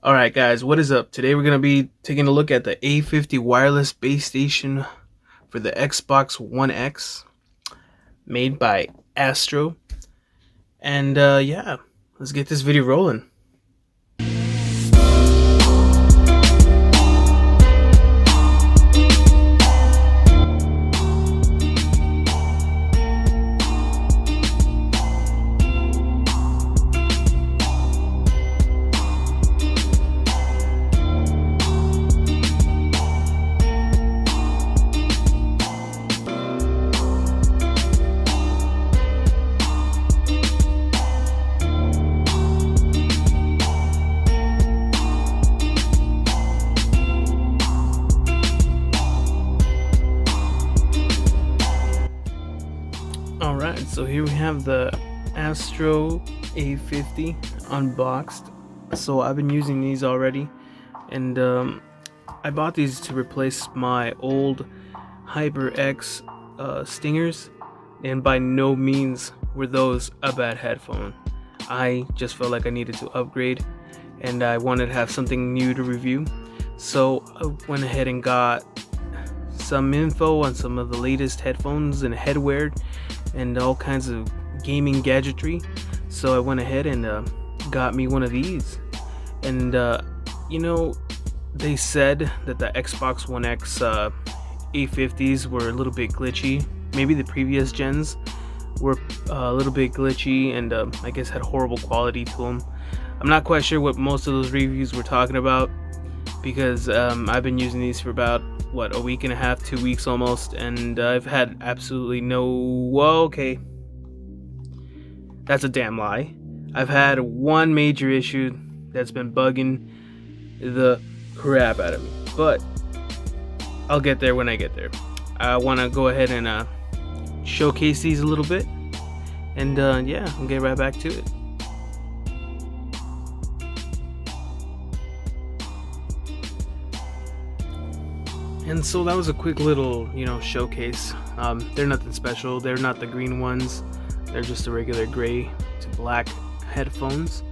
Alright guys, what is up? Today we're going to be taking a look at the A50 wireless base station for the Xbox One X, made by Astro. And yeah, let's get this video rolling. Alright, so here we have the Astro A50 unboxed. So I've been using these already, and I bought these to replace my old HyperX Stingers, and by no means were those a bad headphone. I just felt like I needed to upgrade, and I wanted to have something new to review. So I went ahead and got some info on some of the latest headphones and headwear and all kinds of gaming gadgetry. So I went ahead and got me one of these. And you know, they said that the Xbox One X A50s were a little bit glitchy. Maybe the previous gens were a little bit glitchy and I guess had horrible quality to them. I'm not quite sure what most of those reviews were talking about, because I've been using these for about a week and a half, 2 weeks almost, and I've had absolutely no, well, okay, that's a damn lie. I've had one major issue that's been bugging the crap out of me, but I'll get there when I get there. I want to go ahead and showcase these a little bit, and yeah, I'll get right back to it. And so that was a quick little, showcase. They're nothing special. They're not the green ones. They're just the regular gray to black headphones.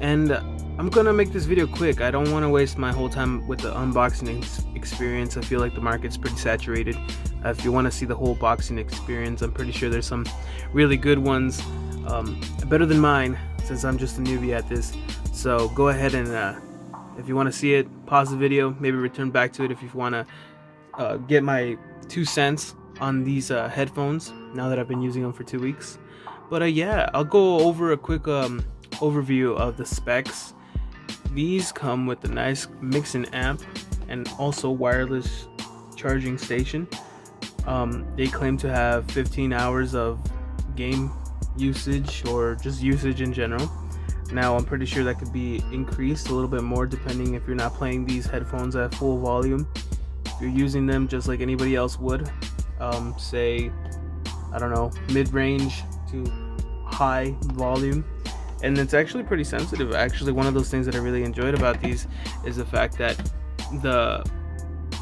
And I'm gonna make this video quick. I don't want to waste my whole time with the unboxing experience. I feel like the market's pretty saturated. If you want to see the whole boxing experience, I'm pretty sure there's some really good ones, better than mine, since I'm just a newbie at this. So go ahead and if you want to see it, pause the video, maybe return back to it if you want to get my 2 cents on these headphones now that I've been using them for 2 weeks. But yeah, I'll go over a quick overview of the specs. These come with a nice mixing amp and also wireless charging station. They claim to have 15 hours of game usage, or just usage in general. Now I'm pretty sure that could be increased a little bit more depending if you're not playing these headphones at full volume. If you're using them just like anybody else would, say, I don't know, mid-range to high volume. And it's actually pretty sensitive. Actually, one of those things that I really enjoyed about these is the fact that the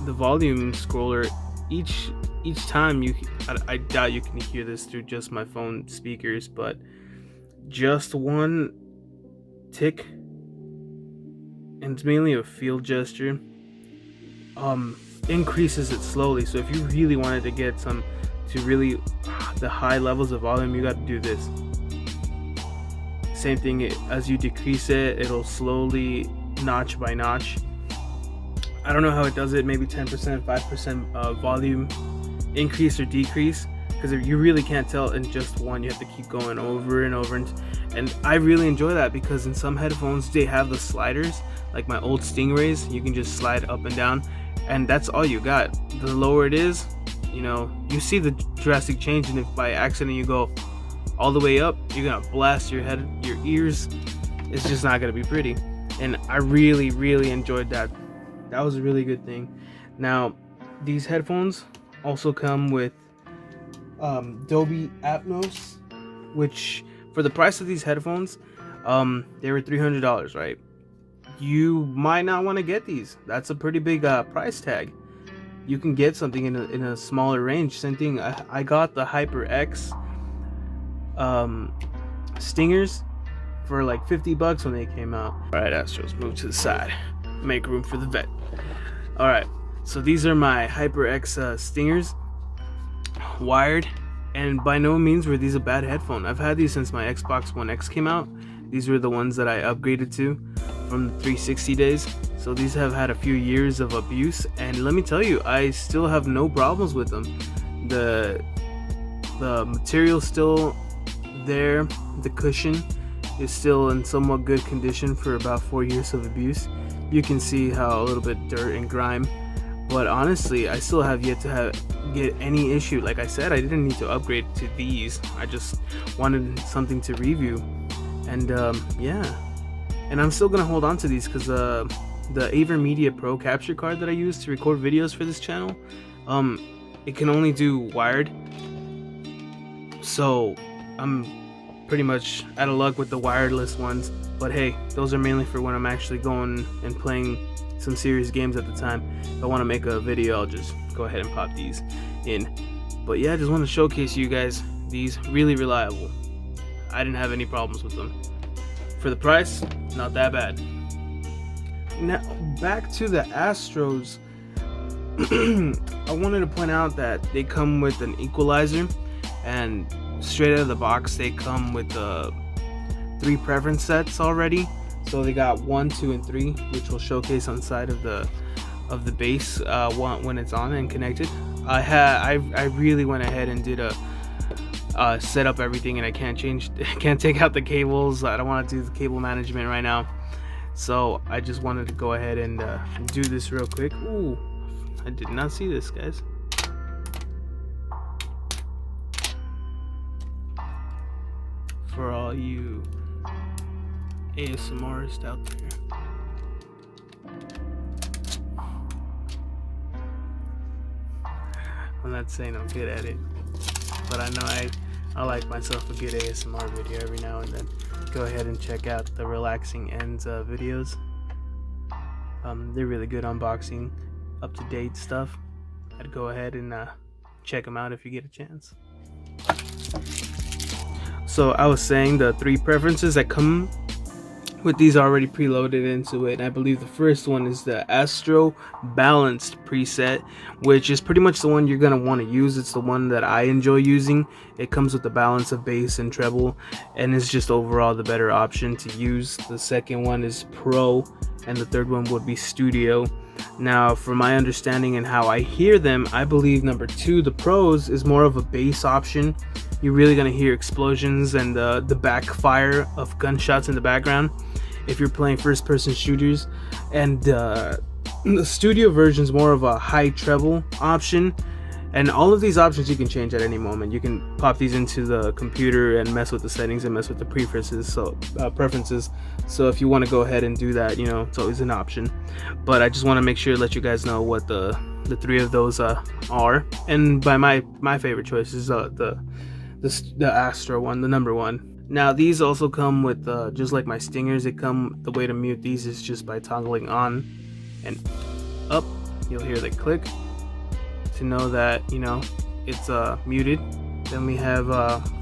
volume scroller, each time I doubt you can hear this through just my phone speakers, but just one tick, and it's mainly a field gesture, increases it slowly. So if you really wanted to get some to really the high levels of volume, you got to do this. Same thing, as you decrease it, it'll slowly, notch by notch. I don't know how it does it, maybe 10%, 5% volume increase or decrease, because you really can't tell in just one. You have to keep going over and over, and I really enjoy that, because in some headphones they have the sliders, like my old Stingrays. You can just slide up and down, and that's all you got. The lower it is, you see the drastic change, and if by accident you go all the way up, you're gonna blast your head, your ears. It's just not gonna be pretty, and I really enjoyed that. That was a really good thing. Now, these headphones also come with Dolby Atmos, which for the price of these headphones, they were $300, right? You might not want to get these. That's a pretty big price tag. You can get something in a smaller range. Same thing, I got the HyperX Stingers, for like 50 bucks when they came out. All right, Astros, move to the side, make room for the vet. All right, so these are my HyperX Stingers, wired, and by no means were these a bad headphone. I've had these since my Xbox One X came out. These were the ones that I upgraded to from the 360 days. So these have had a few years of abuse, and let me tell you, I still have no problems with them. The material's still there, the cushion is still in somewhat good condition for about 4 years of abuse. You can see how a little bit dirt and grime, but honestly, I still have yet to get any issue. Like I said, I didn't need to upgrade to these. I just wanted something to review, and yeah, and I'm still gonna hold on to these because the AverMedia Pro capture card that I use to record videos for this channel, it can only do wired, so I'm pretty much out of luck with the wireless ones. But hey, those are mainly for when I'm actually going and playing some serious games at the time. If I want to make a video, I'll just go ahead and pop these in. But yeah, I just want to showcase you guys these. Really reliable. I didn't have any problems with them. For the price, not that bad. Now back to the Astros. I wanted to point out that they come with an equalizer, and straight out of the box they come with 3 preference sets already. So they got 1, 2, and 3, which will showcase on the side of the base when it's on and connected. I really went ahead and did a set up everything, and I can't take out the cables. I don't want to do the cable management right now, so I just wanted to go ahead and do this real quick. Ooh, I did not see this, guys. For all you ASMRists out there, I'm not saying I'm good at it, but I know I like myself a good ASMR video every now and then. Go ahead and check out the Relaxing Ends videos. They're really good unboxing, up-to-date stuff. I'd go ahead and check them out if you get a chance. So I was saying the 3 preferences that come with these already preloaded into it, and I believe the first one is the Astro Balanced preset, which is pretty much the one you're gonna want to use. It's the one that I enjoy using. It comes with the balance of bass and treble, and it's just overall the better option to use. The second one is Pro, and the third one would be Studio. Now, from my understanding and how I hear them, I believe number 2, the Pros, is more of a bass option. You're really gonna hear explosions and the backfire of gunshots in the background if you're playing first-person shooters. And the Studio version is more of a high treble option. And all of these options you can change at any moment. You can pop these into the computer and mess with the settings and mess with the preferences. So if you want to go ahead and do that, you know, it's always an option. But I just want to make sure to let you guys know what the 3 of those are. And by my favorite choice is the Astro one, the number 1. Now these also come with just like my Stingers. The way to mute these is just by toggling on and up. You'll hear the click to know that, you know, it's muted. Then we have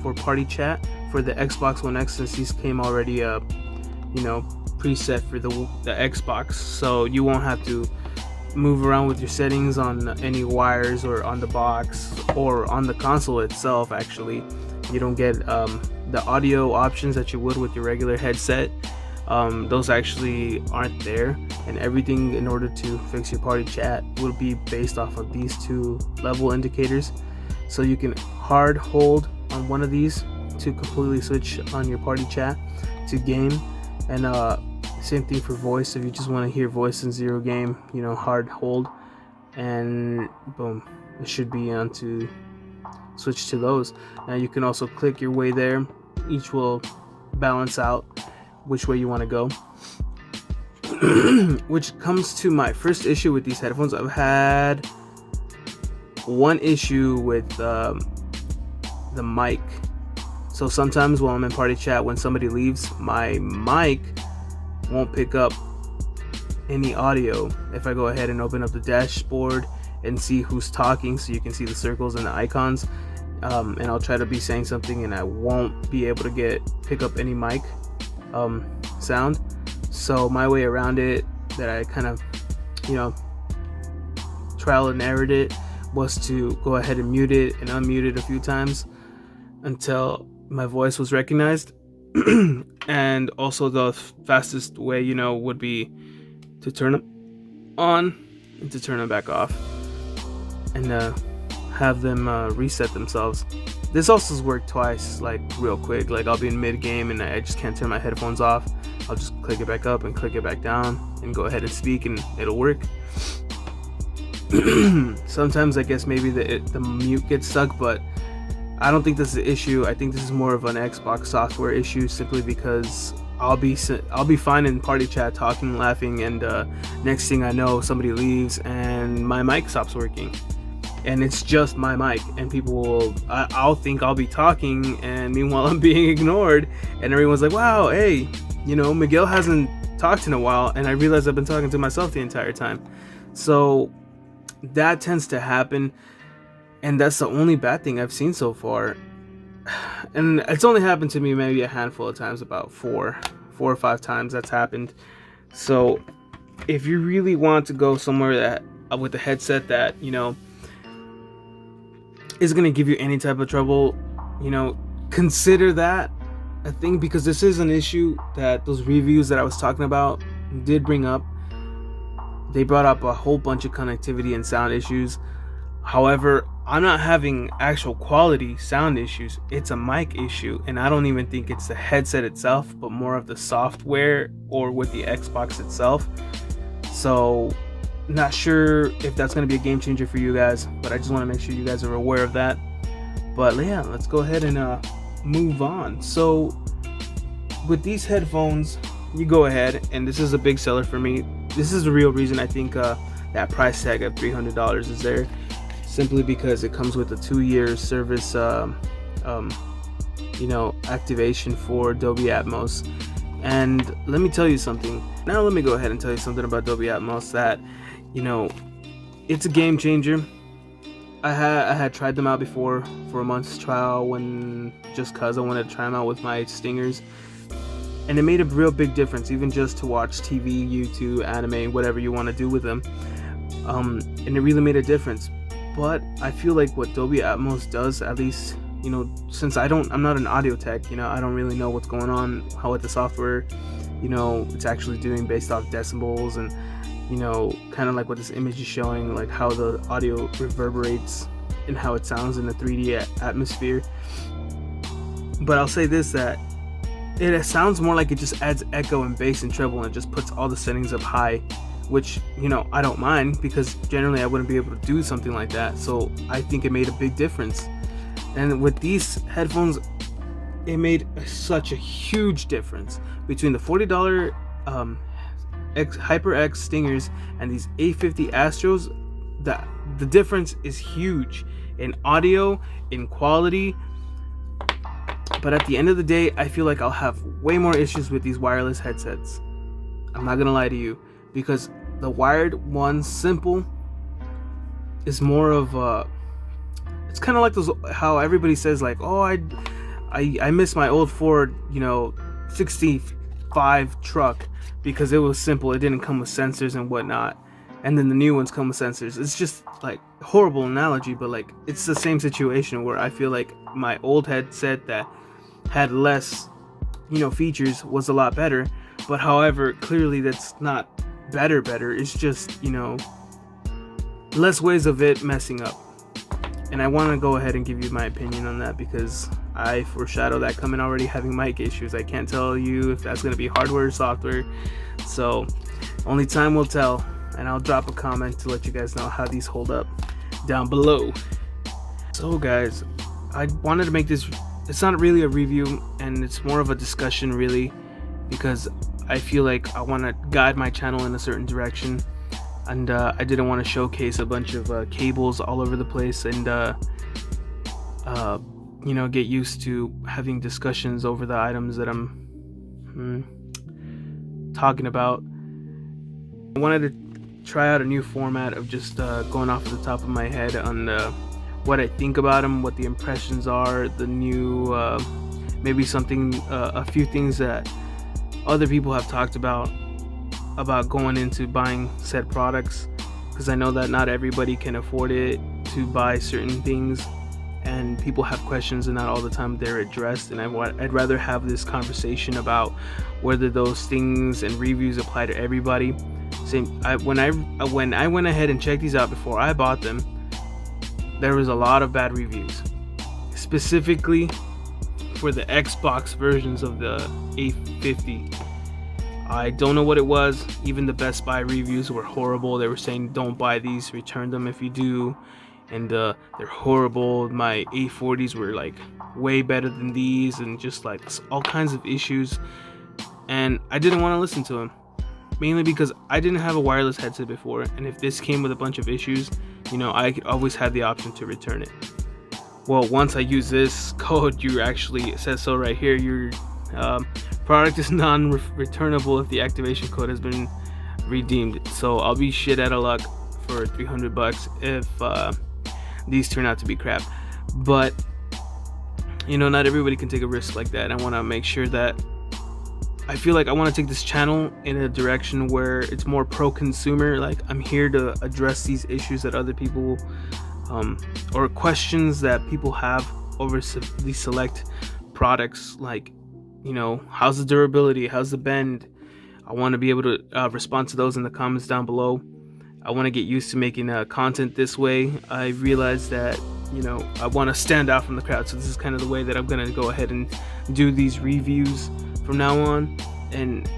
for party chat for the Xbox One X, since these came already you know, preset for the Xbox, so you won't have to move around with your settings on any wires or on the box or on the console itself. Actually, you don't get the audio options that you would with your regular headset. Those actually aren't there, and everything in order to fix your party chat will be based off of these 2 level indicators. So you can hard hold on one of these to completely switch on your party chat to game, and same thing for voice. If you just want to hear voice in 0 game, you know, hard hold, and boom, it should be on to switch to those. Now you can also click your way there. Each will balance out which way you want to go. Which comes to my first issue with these headphones. I've had one issue with the mic. So sometimes while I'm in party chat, when somebody leaves, my mic won't pick up any audio. If I go ahead and open up the dashboard and see who's talking, so you can see the circles and the icons, and I'll try to be saying something and I won't be able to pick up any mic sound. So my way around it, that I kind of, you know, trial and errored it, was to go ahead and mute it and unmute it a few times until my voice was recognized. And also the fastest way, you know, would be to turn them on and to turn them back off, and have them reset themselves. This also has worked twice, like real quick. Like I'll be in mid game and I just can't turn my headphones off. I'll just click it back up and click it back down and go ahead and speak, and it'll work. Sometimes I guess maybe the mute gets stuck, but I don't think this is an issue. I think this is more of an Xbox software issue, simply because I'll be fine in party chat talking, laughing, and next thing I know, somebody leaves and my mic stops working, and it's just my mic, and I'll think I'll be talking, and meanwhile I'm being ignored, and everyone's like, wow, hey, you know, Miguel hasn't talked in a while, and I realize I've been talking to myself the entire time. So that tends to happen, and that's the only bad thing I've seen so far. And it's only happened to me maybe a handful of times, about four or five times that's happened. So if you really want to go somewhere that with a headset that, you know, is going to give you any type of trouble, you know, consider that a thing, because this is an issue that those reviews that I was talking about did bring up. They brought up a whole bunch of connectivity and sound issues. However, I'm not having actual quality sound issues. It's a mic issue, and I don't even think it's the headset itself, but more of the software or with the Xbox itself. So not sure if that's going to be a game changer for you guys, but I just want to make sure you guys are aware of that. But yeah, let's go ahead and move on. So with these headphones, you go ahead, and this is a big seller for me. This is the real reason I think that price tag of $300 is there, simply because it comes with a 2-year service, you know, activation for Dolby Atmos. And let me tell you something. Now let me go ahead and tell you something about Dolby Atmos that, you know, it's a game changer. I had tried them out before for a month's trial, just cause I wanted to try them out with my Stingers, and it made a real big difference, even just to watch TV, YouTube, anime, whatever you want to do with them. And it really made a difference. But I feel like what Dolby Atmos does, at least, you know, since I'm not an audio tech, you know, I don't really know what's going on, what the software, you know, it's actually doing based off decibels, and, you know, kind of like what this image is showing, like how the audio reverberates and how it sounds in the 3D atmosphere. But I'll say this, that it sounds more like it just adds echo and bass and treble and just puts all the settings up high, which, you know, I don't mind, because generally I wouldn't be able to do something like that. So I think it made a big difference. And with these headphones, it made such a huge difference between the $40 HyperX Stingers and these A50 Astros. The difference is huge in audio, in quality. But at the end of the day, I feel like I'll have way more issues with these wireless headsets. I'm not gonna lie to you, because the wired one, simple, is more of a, it's kind of like those, how everybody says like, oh, I miss my old Ford, you know, 65 truck, because it was simple. It didn't come with sensors and whatnot, and then the new ones come with sensors. It's just like horrible analogy, but like it's the same situation where I feel like my old headset that had less, you know, features was a lot better. But however, clearly that's not better. It's just, you know, less ways of it messing up. And I want to go ahead and give you my opinion on that, because I foreshadow that coming already, having mic issues. I can't tell you if that's going to be hardware or software, so only time will tell. And I'll drop a comment to let you guys know how these hold up down below. So guys, I wanted to make this, it's not really a review, and it's more of a discussion really, because I feel like I want to guide my channel in a certain direction, and I didn't want to showcase a bunch of cables all over the place, and you know, get used to having discussions over the items that I'm talking about. I wanted to try out a new format of just going off the top of my head on what I think about them, what the impressions are, the new maybe something, a few things that other people have talked about going into buying said products, because I know that not everybody can afford it to buy certain things, and people have questions and not all the time they're addressed. And I'd rather have this conversation about whether those things and reviews apply to everybody. When I went ahead and checked these out before I bought them, there was a lot of bad reviews, specifically for the Xbox versions of the A50. I don't know what it was. Even the Best Buy reviews were horrible. They were saying don't buy these, return them if you do, and they're horrible. My A40s were like way better than these, and just like all kinds of issues. And I didn't want to listen to them, mainly because I didn't have a wireless headset before, and if this came with a bunch of issues, I always had the option to return it. Well, once I use this code, it says so right here, your product is non-returnable if the activation code has been redeemed. So I'll be shit out of luck for $300 if these turn out to be crap. But not everybody can take a risk like that. I want to make sure that I feel like I want to take this channel in a direction where it's more pro-consumer. Like, I'm here to address these issues that other people or questions that people have over these select products. Like, how's the durability, how's the bend? I want to be able to respond to those in the comments down below. I want to get used to making content this way. I realize that I want to stand out from the crowd, so this is kind of the way that I'm going to go ahead and do these reviews from now on. And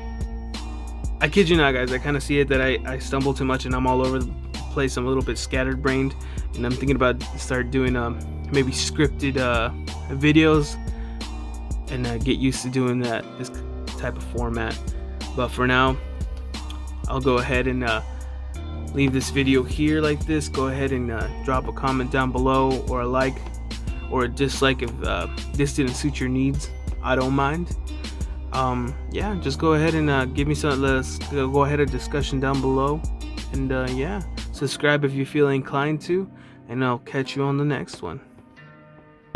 I kid you not, guys, I kind of see it that I stumble too much and I'm all over the place. I'm a little bit scattered brained, and I'm thinking about start doing maybe scripted videos and get used to doing this type of format. But for now, I'll go ahead and leave this video here like this. Go ahead and drop a comment down below, or a like or a dislike if this didn't suit your needs. I don't mind. Yeah, just go ahead and give me some. Let's go ahead, a discussion down below, and yeah, subscribe if you feel inclined to, and I'll catch you on the next one.